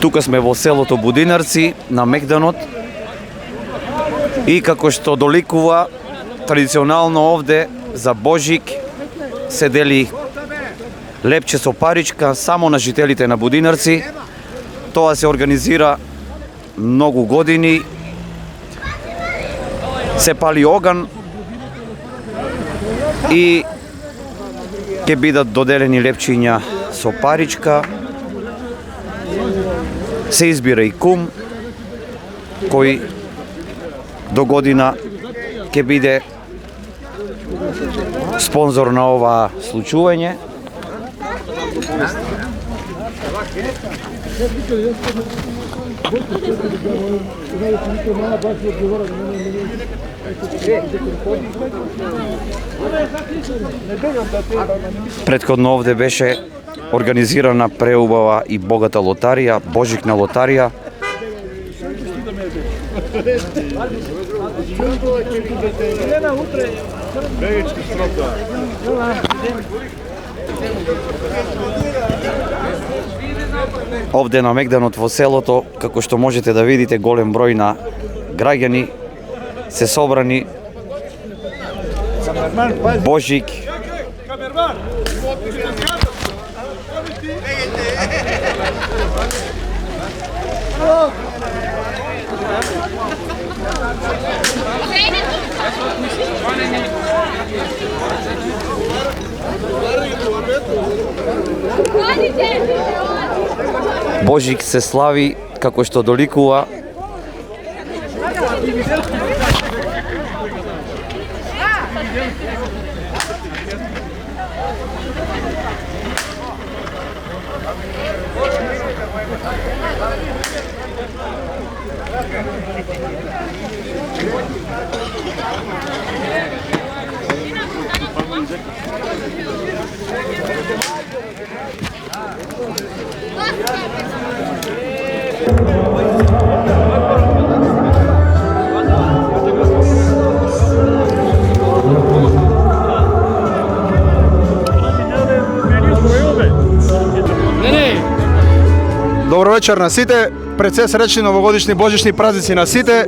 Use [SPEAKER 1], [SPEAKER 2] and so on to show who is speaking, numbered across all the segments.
[SPEAKER 1] Тука сме во селото Будинарци на Мегданот и како што доликува традиционално овде за Божик се дели лепче со паричка само на жителите на Будинарци. Тоа се организира многу години. Се пали оган и ќе бидат доделени лепчиња со паричка. Се избира и кум кој до година ќе биде спонзор на ова случување. Претходно овде беше организирана преубава и богата лотарија, Божикна лотарија. Овде на Мегданот во селото, како што можете да видите, голем број на граѓани се собрани. Божик Божик се слави како што доликува.
[SPEAKER 2] Добро вечер на сите, пред се сречни новогодишни божични празници на сите,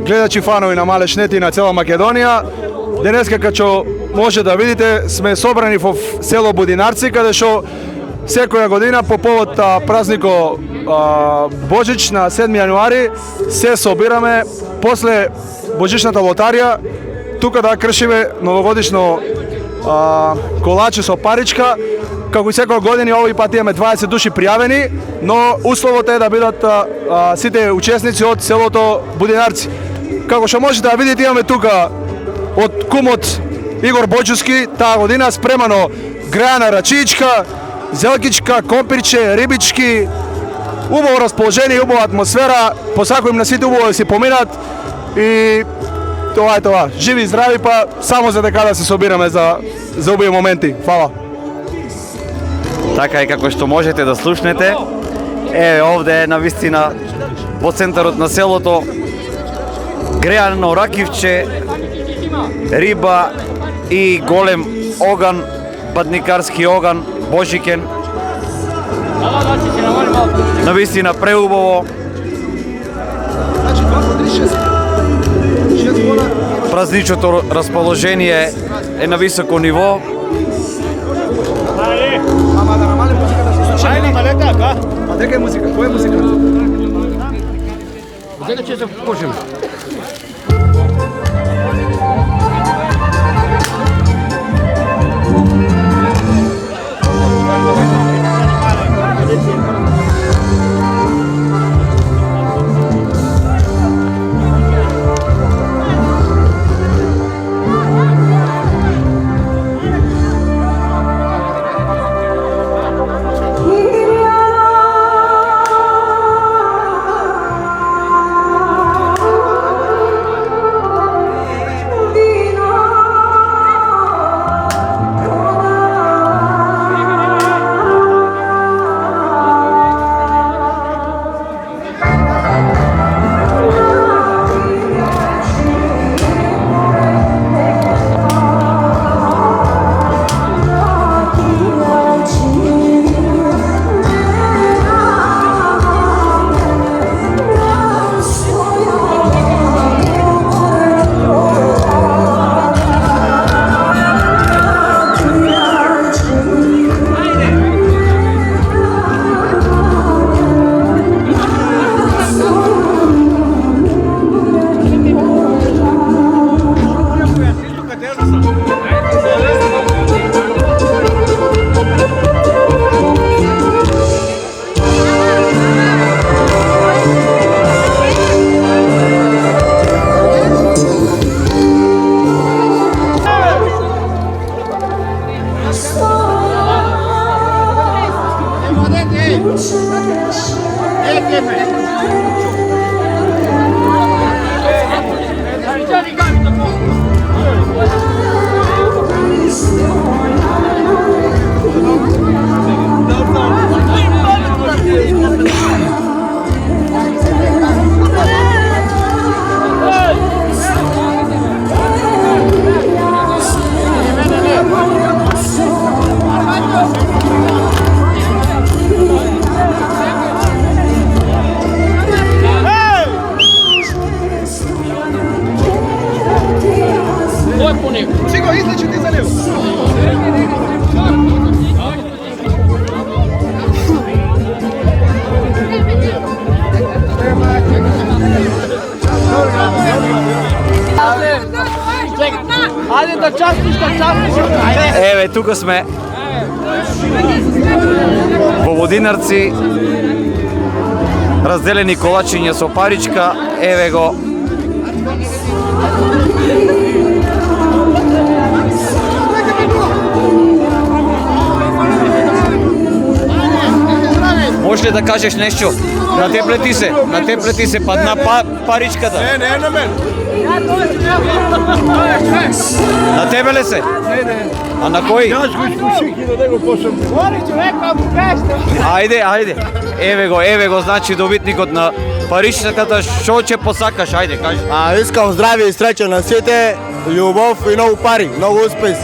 [SPEAKER 2] гледачи фанови на Малешнет и на цела Македонија. Денеска, како може да видите, сме собрани во село Будинарци, каде што секоја година по повод празнико Божич на 7 јануари се собираме после Божичната лотарија тука да кршиме новогодишно колаче со паричка. Како и секоја година, овој пат имаме 20 души пријавени, но условот е да бидат сите учесници од селото Будинарци. Како што можете да видите, имаме тука од кумот Игор Боџуски таа година спремано греана рачичка, зелкичка, компирче, рибички, убаво расположение, убава атмосфера, посакувам на сите убаво да си поминат и тоа е тоа. Живи и здрави, па само за дека да се собираме за убави моменти. Фала.
[SPEAKER 1] Така и како што можете да слушнете, овде на вистина во центарот на селото греано ракивче, риба и голем оган, падникарски оган, божикен. На вистина преубаво. Празничното расположение е на високо ниво.
[SPEAKER 2] Ама да намалим музиката со случајни. Ајде, така. А дека е музика? Која е музика? Дека ќе се почнеме. Cigo, izleći ti za lijevo.
[SPEAKER 3] Ajde da častiš.
[SPEAKER 1] Еве, тука сме во Водинарци, разделени колачиња со паричка, еве го. Можеш ли да кажеш нешто? На те плети се, падна паричката.
[SPEAKER 2] Ne, na meni.
[SPEAKER 1] На тебе ли се? А на кој? Ајде. Еве го, значи добитникот на паричката, што ќе посакаш, ајде, кажи.
[SPEAKER 4] Искам здраве и среќа на сите, љубов и многу пари, многу успех.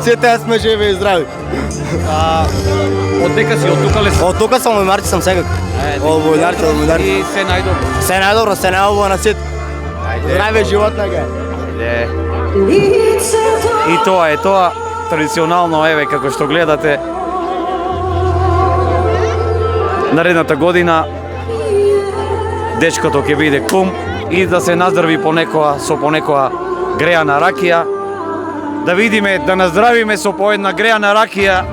[SPEAKER 4] Сите сме живи и здрави.
[SPEAKER 1] Од дека си, од тука ли си?
[SPEAKER 4] Од тука сам, од Марти сам сега. Од Војнарци.
[SPEAKER 1] И се најдобро.
[SPEAKER 4] Се најдобро, се најубаво на сите. Здраве живот на га.
[SPEAKER 1] И тоа е тоа, традиционално, еве, како што гледате, наредната година дечкото ќе биде кум и да се наздрави со понекоја греана ракија, да видиме, да наздравиме со по една греана ракија